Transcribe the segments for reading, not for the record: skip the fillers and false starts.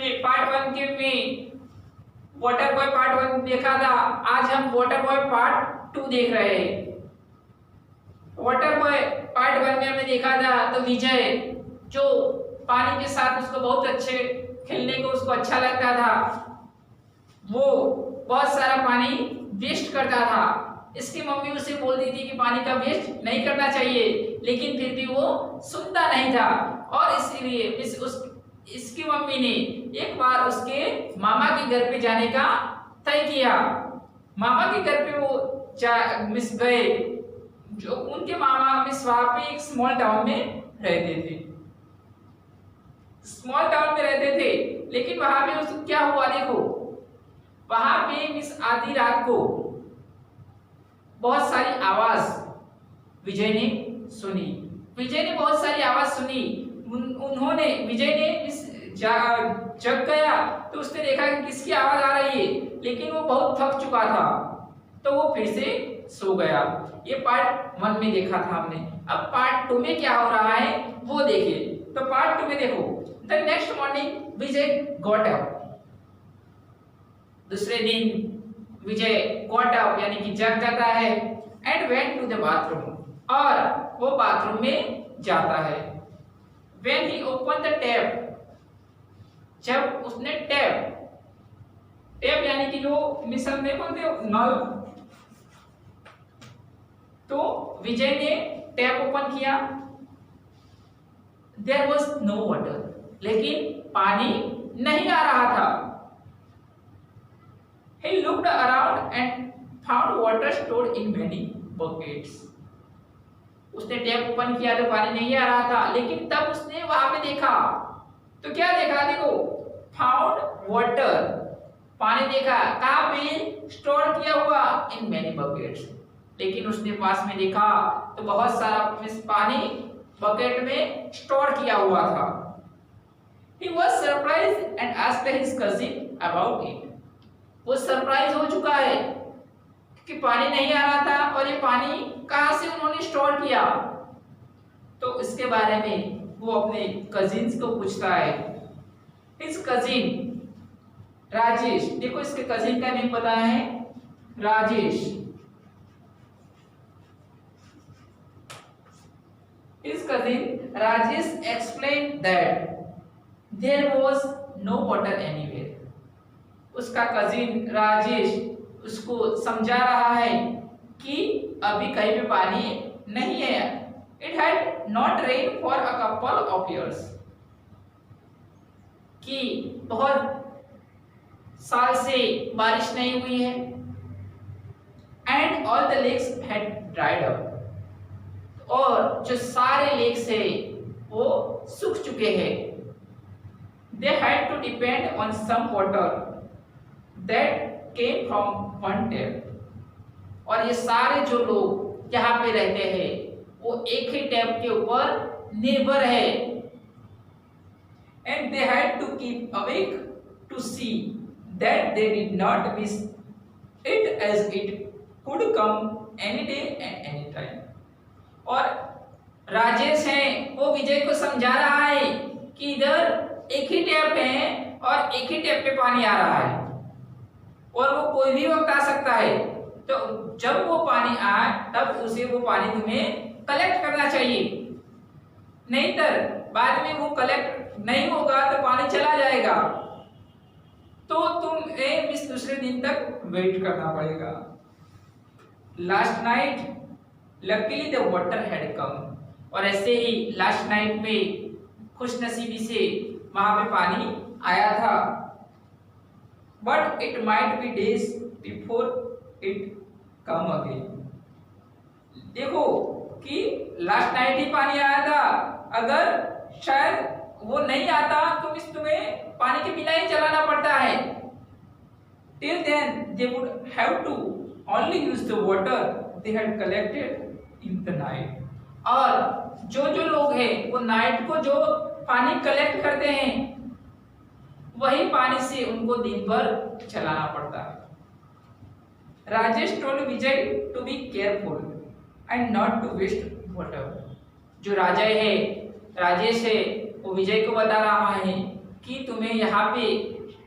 में पार्ट 1 के में वाटर बॉय पार्ट 1 देखा था, आज हम वाटर बॉय पार्ट 2 देख रहे हैं। वाटर बॉय पार्ट 1 में हमने देखा था तो विजय जो पानी के साथ उसको बहुत अच्छे खेलने को उसको अच्छा लगता था, वो बहुत सारा पानी वेस्ट करता था। इसकी मम्मी उसे बोलती थी कि पानी का वेस्ट नहीं करना चाहिए, लेकिन फिर भी वो सुनता नहीं था और इसीलिए इसकी मम्मी ने एक बार उसके मामा के घर पे जाने का तय किया। मामा के घर पे वो मिस गए, जो उनके मामा मिस वहां पे एक स्मॉल टाउन में रहते थे, स्मॉल टाउन में रहते थे। लेकिन वहां पे उसको क्या हुआ, देखो वहां पे मिस आधी रात को बहुत सारी आवाज विजय ने सुनी। विजय ने बहुत सारी आवाज सुनी। विजय ने जग गया तो उसने देखा कि किसकी आवाज आ रही है, लेकिन वो बहुत थक चुका था तो वो फिर से सो गया। ये पार्ट 1 में देखा था हमने। अब पार्ट 2 में क्या हो रहा है वो देखिए। तो पार्ट 2 में देखो, the next morning Vijay got up. दूसरे दिन विजय गॉट अप यानी कि जग जाता है and went to the bathroom, और वो बाथरूम में जाता है। When he open the tap, जब उसने टैप यानी कि जो मिशन में बोलते हो नल, तो विजय ने टैप ओपन किया। देयर वाज नो वाटर, लेकिन पानी नहीं आ रहा था। He looked around and found water stored in many buckets. उसने टैप ओपन किया तो पानी नहीं आ रहा था, लेकिन तब उसने वहां पे देखा तो क्या देखा, देखो फाउंड वाटर, पानी देखा। कहां पे? स्टोर किया हुआ इन मैनी बकेट्स। लेकिन उसने पास में देखा तो बहुत सारा पानी बकेट में स्टोर किया हुआ था। He was surprised and asked his cousin about it. वो सरप्राइज हो चुका है कि पानी नहीं आ रहा था और ये पानी कहां से उन्होंने स्टोर किया। तो इसके बारे में वो अपने कजिन्स को पूछता है। हिज कजिन राजेश, देखो इसके कजिन का नेम पता है, Rajesh. His cousin Rajesh explain that there was no water anywhere. उसका कजिन राजेश उसको समझा रहा है कि अभी कहीं पे पानी नहीं है। It had not rain for a couple of years, कि बहुत साल से बारिश नहीं हुई है। And all the lakes had dried up, और जो सारे लेक्स है वो सूख चुके हैं। They had to depend on some water that came from one tap, और ये सारे जो लोग यहाँ पे रहते हैं वो एक ही टैप के ऊपर निर्भर है। and they had to keep awake to see that they did not miss it as it could come any day and any time। और राजेश है वो विजय को समझा रहा है कि इधर एक ही टैप है और एक ही टैप पे पानी आ रहा है और वो कोई भी वक्त आ सकता है। तो जब वो पानी आए तब उसे वो पानी तुम्हें कलेक्ट करना चाहिए, नहीं तो बाद में वो कलेक्ट नहीं होगा तो पानी चला जाएगा, तो तुम्हें इस दूसरे दिन तक वेट करना पड़ेगा। Last night luckily the water had come, और ऐसे ही लास्ट नाइट में खुशनसीबी से वहां पे पानी आया था। But it might be days before it come again। देखो कि लास्ट नाइट ही पानी आया था, अगर शायद वो नहीं आता तो तुम्हें पानी के बिना ही चलाना पड़ता है। Till then they would have to only use the water they had collected in the night। और जो लोग हैं वो नाइट को जो पानी कलेक्ट करते हैं वही पानी से उनको दिन भर चलाना पड़ता है। Rajesh told Vijay to be careful and not to waste water. जो राजेश है वो विजय को बता रहा है कि तुम्हें यहाँ पे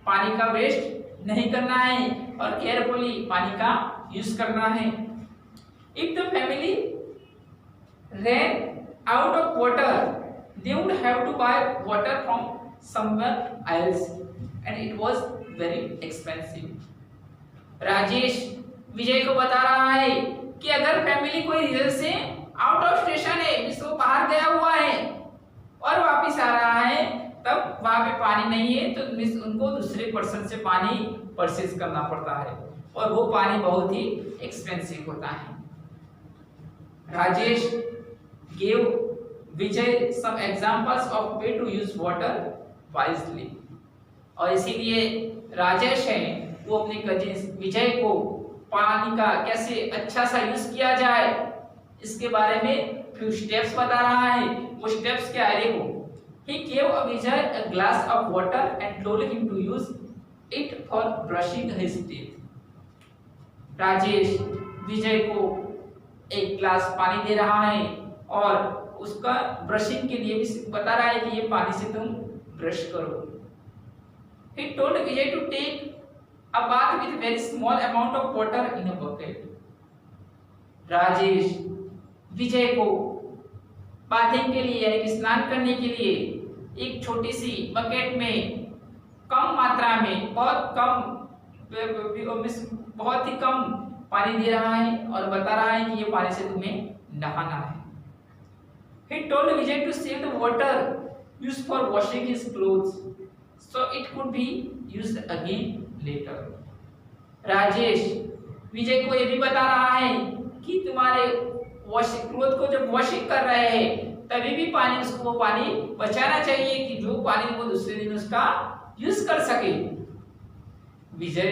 पानी का वेस्ट नहीं करना है और केयरफुली पानी का यूज करना है। If the family ran out of water, they would have to buy water from somewhere else and it was very expensive. Rajesh Vijay को बता रहा है कि अगर फैमिली कोई रीजन से आउट ऑफ स्टेशन है, जिसको बाहर गया हुआ है और वापस आ रहा है, तब वहां पे पानी नहीं है तो उनको दूसरे पर्सन से पानी परचेज करना पड़ता है और वो पानी बहुत ही एक्सपेंसिव होता है। Rajesh gave Vijay some examples of way to use water wisely। और इसीलिए राजेश है वो अपने कजिन विजय को पानी का कैसे अच्छा सा यूज किया जाए इसके बारे में फ्यू स्टेप्स बता रहा है। वो स्टेप्स क्या है देखो। He gave Vijay a glass of water and told him to use it for brushing his teeth। Rajesh Vijay को एक ग्लास पानी दे रहा है और उसका ब्रशिंग के लिए भी बता रहा है कि ये पानी से तुम ब्रश करो। He told Vijay to take a bath with very small amount of water in a bucket। Rajesh Vijay को बाथिंग के लिए यानी कि स्नान करने के लिए एक छोटी सी बकेट में कम मात्रा में बहुत ही कम पानी दे रहा है और बता रहा है कि ये पानी से तुम्हें नहाना है। He told Vijay to save the water used for washing his clothes so it could be used again later। Rajesh Vijay को ये भी बता रहा है कि तुम्हारे वॉशिंग क्लोथ को जब वॉशिंग कर रहे हैं तभी भी पानी उसको वो पानी बचाना चाहिए कि जो पानी वो दूसरे दिन उसका यूज कर सके। विजय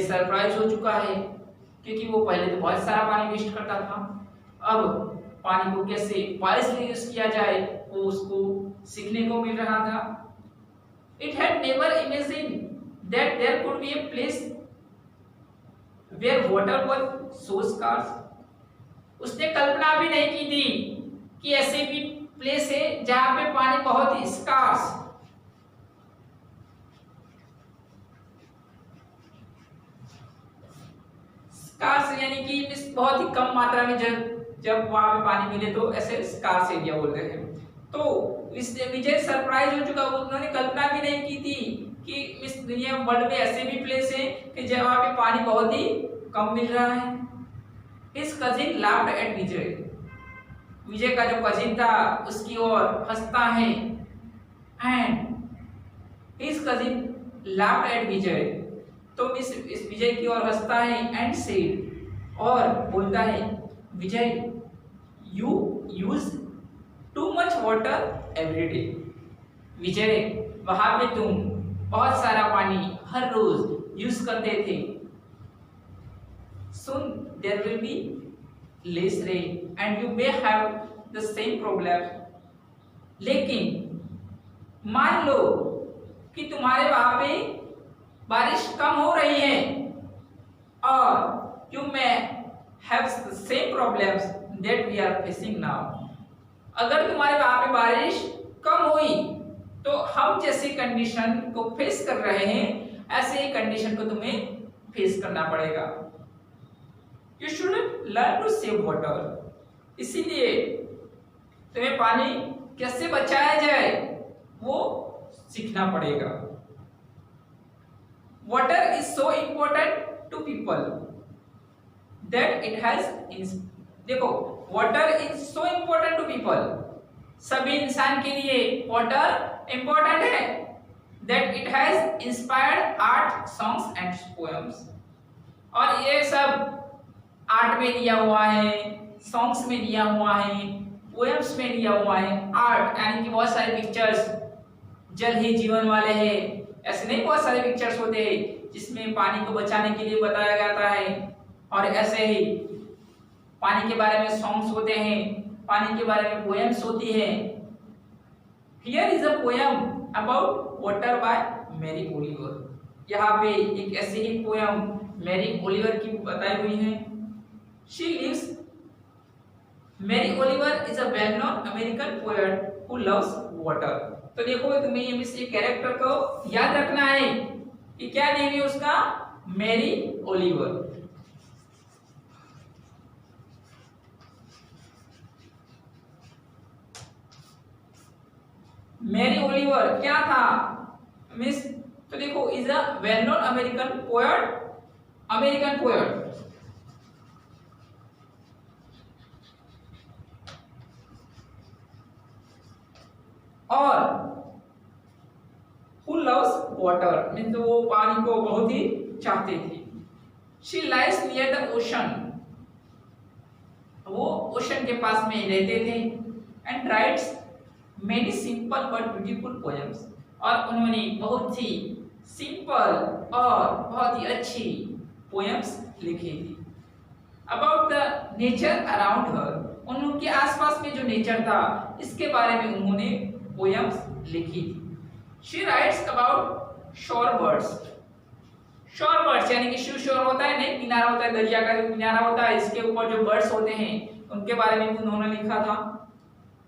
सरप्राइज हो चुका है क्योंकि वो पहले तो बहुत सारा पानी वेस्ट करता था, अब पानी को कैसे वाइजली यूज किया जाए वो उसको सीखने को मिल रहा था। It had never imagined that there could be a place where water was so scarce। उसने कल्पना भी नहीं की थी कि ऐसे भी प्लेस है जहां पे पानी बहुत ही स्कार्स यानी कि बहुत ही कम मात्रा में जब वहां पे पानी मिले तो ऐसे स्कार्स एरिया बोलते हैं। तो इसलिए विजय सरप्राइज हो चुका, उन्होंने कल्पना भी नहीं की थी कि इस दुनिया वर्ल्ड में ऐसे भी प्लेस है कि जहां पे पानी बहुत ही कम मिल रहा है। His cousin laughed at विजय। विजय का जो कजिन था उसकी ओर हंसता है and his cousin laughed at विजय। तो इस विजय की ओर हंसता है and said और बोलता है विजय you use too much water every day। विजय वहां पे तुम बहुत सारा पानी हर रोज यूज करते थे। Soon there will be less rain and you may have the same problem। लेकिन मान लो कि तुम्हारे वहां पे बारिश कम हो रही है और you may have the same problems that we are facing now। अगर तुम्हारे वहां पे बारिश कम हुई तो हम जैसी कंडीशन को फेस कर रहे हैं ऐसे ही कंडीशन को तुम्हें फेस करना पड़ेगा। You should learn to save water। इसीलिए तुम्हें पानी कैसे बचाया जाए वो सीखना पड़ेगा। Water is so important to people that it has देखो water is so important to people। सभी इंसान के लिए water important है that it has inspired art, songs and poems। और ये सब आर्ट में दिया हुआ है, सॉन्ग्स में दिया हुआ है, पोएम्स में दिया हुआ है। आर्ट यानी कि बहुत सारे पिक्चर्स जल ही जीवन वाले हैं, ऐसे नहीं बहुत सारे पिक्चर्स होते हैं जिसमें पानी को बचाने के लिए बताया जाता है। और ऐसे ही पानी के बारे में सॉन्ग्स होते हैं, पानी के बारे में पोएम्स होती है। Here is a poem about water by Mary Oliver. यहाँ पे एक ऐसी ही पोएम मैरी ओलिवर की बताई हुई है। She lives। Mary Oliver is a well-known American poet who loves water। तो देखो तुम्हें ये मिस ये कैरेक्टर को याद रखना है कि क्या नेम है उसका, मैरी ओलिवर। मैरी ओलिवर क्या था मिस, तो देखो is a well known American poet, American poet. और who loves water मीन्स वो पानी को बहुत ही चाहते थे। she lies near the ocean, वो ओशन के पास में ही रहते थे। and writes many simple but beautiful poems, और उन्होंने बहुत ही सिंपल और बहुत ही अच्छी पोएम्स लिखी थी। about the nature around her, उनके आसपास में जो नेचर था इसके बारे में उन्होंने पोएम्स लिखी थी। She writes about shore birds, shore birds यानी कि शू शोर होता है नहीं, किनारा होता है, दरिया का जो किनारा होता है, इसके ऊपर जो बर्ड्स होते हैं उनके बारे में भी उन्होंने लिखा था।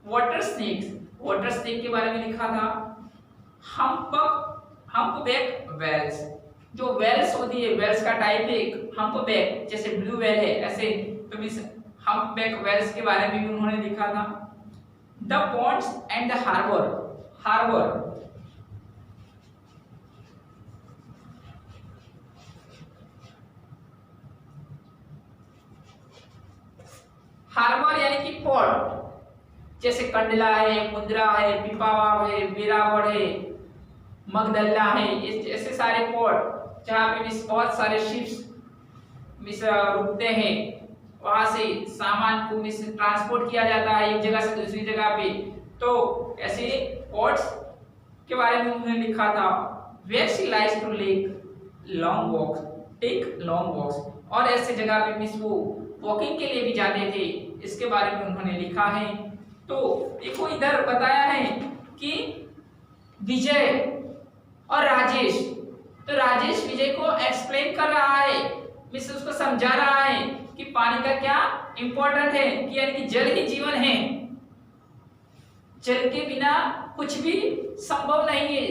वाटर स्नेक्स, वाटर स्नेक के बारे में लिखा था। हम्पबैक वेल्स, जो वेल्स होती है, वेल्स का टाइप है हम्पबैक, जैसे ब्लू वेल है ऐसे, तो मींस हम्पबैक वेल्स के बारे में भी उन्होंने लिखा था। The ponds and the harbour, harbour harbour यानी कि पोर्ट, जैसे कंडला है, मुंद्रा है, पिपावाव है, वेरावल है, मगदल्ला है, ऐसे सारे पोर्ट जहाँ पे मिस बहुत सारे शिप्स मिस रुकते हैं, वहां से सामान को मिस ट्रांसपोर्ट किया जाता है एक जगह से दूसरी जगह पे। तो ऐसे पोर्ट्स के बारे में उन्होंने लिखा था। Where she likes to take long walks, take long walks, और ऐसे जगह पे मिस वो वॉकिंग के लिए भी जाते थे, इसके बारे में उन्होंने लिखा है। तो देखो इधर बताया है कि विजय और राजेश, तो राजेश विजय को एक्सप्लेन कर रहा है, मिस उसको समझा रहा है कि पानी का क्या इंपॉर्टेंट है, कि यानी कि जल ही जीवन है, जल के बिना कुछ भी संभव नहीं है।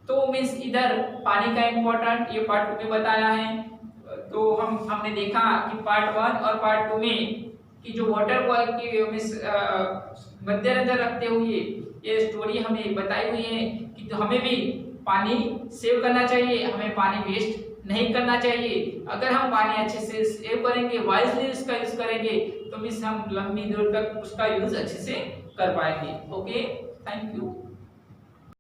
तो मीन्स इधर पानी का इंपॉर्टेंट ये पार्ट 2 में बताया है। तो हमने देखा कि पार्ट 1 और पार्ट 2 में कि जो वाटर क्वालिटी की मीन्स मद्देनजर रखते हुए ये स्टोरी हमें बताई हुई है कि तो हमें भी पानी सेव करना चाहिए, हमें पानी वेस्ट नहीं करना चाहिए। अगर हम पानी अच्छे से सेव करेंगे, वाइजली उसका यूज करेंगे, तो मीन्स हम लंबी दूर तक उसका यूज अच्छे से कर पाएंगे। Okay, thank you.